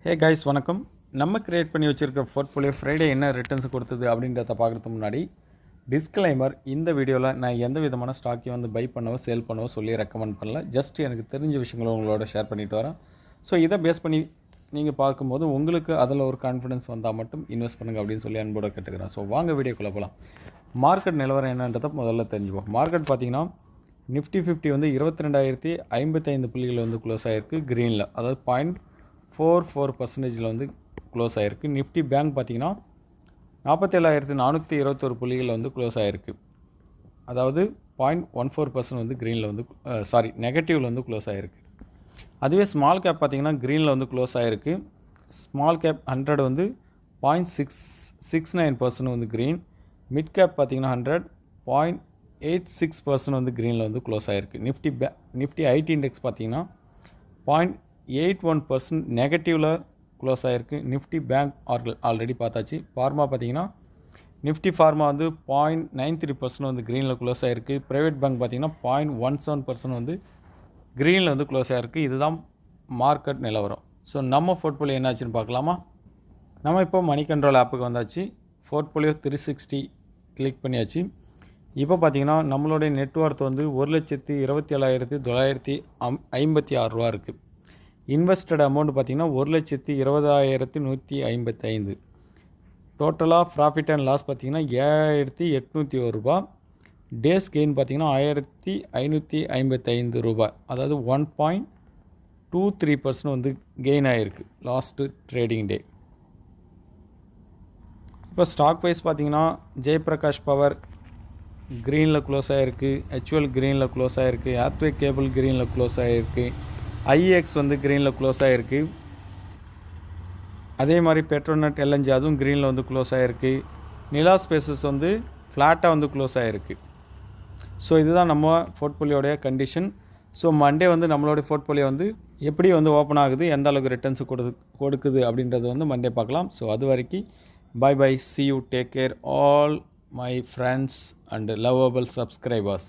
Hey guys வணக்கம். நம்ம create பண்ணி வச்சுருக்க போர்ட்ஃபோலியோ ஃப்ரைடே என்ன ரிட்டர்ன்ஸ் கொடுத்தது அப்படின்றத பார்க்குறதுக்கு முன்னாடி டிஸ்க்ளைமர், இந்த வீடியோவில் நான் எந்த விதமான ஸ்டாக்கையும் வந்து பை பண்ணவோ சேல் பண்ணவோ சொல்லி ரெக்கமெண்ட் பண்ணல. ஜஸ்ட் எனக்கு தெரிஞ்ச விஷயங்களை உங்களோட ஷேர் பண்ணிட்டு வரேன். ஸோ இதை பேஸ் பண்ணி நீங்கள் பார்க்கும்போது உங்களுக்கு அதில் ஒரு கான்ஃபிடன்ஸ் வந்தால் மட்டும் இன்வெஸ்ட் பண்ணுங்கள் அப்படின்னு சொல்லி அன்போட கேட்டுக்கிறேன். ஸோ வாங்க வீடியோக்குள்ளே போகலாம். மார்க்கெட் நிலவரம் என்னன்றதை முதல்ல தெரிஞ்சுப்போம். மார்க்கெட் பார்த்திங்கன்னா நிஃப்டி 50 வந்து 22,055 புள்ளிகள் வந்து க்ளோஸ் ஆகிருக்கு க்ரீனில், அதாவது 0.44% வந்து க்ளோஸ் ஆகிருக்கு. நிஃப்டி பேங்க் பார்த்திங்கன்னா 47,421 புள்ளிகள் வந்து க்ளோஸ் ஆகிருக்கு, அதாவது 0.14% வந்து க்ரீனில் வந்து நெகட்டிவில் வந்து க்ளோஸ் ஆகிருக்கு. அதுவே ஸ்மால் கேப் பார்த்திங்கன்னா க்ரீனில் வந்து க்ளோஸ் ஆகிருக்கு. ஸ்மால் கேப் 100 வந்து 0.69% வந்து க்ரீன். மிட் கேப் பார்த்திங்கன்னா 100 0.86% வந்து க்ரீனில் வந்து க்ளோஸ் ஆகிருக்கு. நிஃப்டி ஐடி இண்டெக்ஸ் பார்த்திங்கன்னா 0.81% நெகட்டிவில் க்ளோஸ் ஆகிருக்கு. நிஃப்டி பேங்க் ஆல்ரெடி பார்த்தாச்சு. ஃபார்மா பார்த்திங்கன்னா நிஃப்டி ஃபார்மா வந்து 0.93% வந்து க்ரீனில் க்ளோஸ் ஆகிருக்கு. ப்ரைவேட் பேங்க் பார்த்திங்கன்னா 0.17% வந்து க்ரீனில் வந்து க்ளோஸ் ஆகிருக்கு. இதுதான் மார்க்கெட் நிலவரம். ஸோ நம்ம போர்ட்ஃபோலியோ என்னாச்சுன்னு பார்க்கலாமா? நம்ம இப்போ மணி கண்ட்ரோல் ஆப்புக்கு வந்தாச்சு. போர்ட்ஃபோலியோ 360 கிளிக் பண்ணியாச்சு. இப்போ பார்த்திங்கன்னா நம்மளுடைய நெட்ஒர்த் வந்து 1,27,956 ரூபா இருக்குது. இன்வெஸ்டட் அமௌண்ட் பார்த்திங்கன்னா 1,20,155. டோட்டலாக ப்ராஃபிட் அண்ட் லாஸ் பார்த்திங்கன்னா 7,801 ரூபா. டேஸ் கெயின் பார்த்திங்கன்னா 1,555 ரூபாய், அதாவது 1.23% வந்து கெயின் ஆகிருக்கு லாஸ்ட்டு ட்ரேடிங் டே. இப்போ ஸ்டாக் வைஸ் பார்த்திங்கன்னா ஜெயபிரகாஷ் பவர் க்ரீனில் க்ளோஸ் ஆகிருக்கு, ஹெச்எல் க்ரீனில் க்ளோஸ் ஆகிருக்கு, ஆத்வே கேபிள் க்ரீனில் க்ளோஸ் ஆகிருக்கு, ஐஎக்ஸ் வந்து க்ரீனில் க்ளோஸ் ஆகிருக்கு. அதே மாதிரி பெட்ரோநெட் எல்என்ஜி அதுவும் க்ரீனில் வந்து க்ளோஸ் ஆகிருக்கு. நிலா ஸ்பேசஸ் வந்து ஃப்ளாட்டாக வந்து க்ளோஸ் ஆகிருக்கு. ஸோ இதுதான் நம்ம போர்ட்ஃபோலியோடைய கண்டிஷன். ஸோ மண்டே வந்து நம்மளுடைய போர்ட்ஃபோலியோ வந்து எப்படி வந்து ஓப்பன் ஆகுது, எந்த அளவுக்கு ரிட்டர்ன்ஸ் கொடுக்குது அப்படின்றது வந்து மண்டே பார்க்கலாம். ஸோ அது வரைக்கும் bye, see you, take care all my friends and lovable subscribers.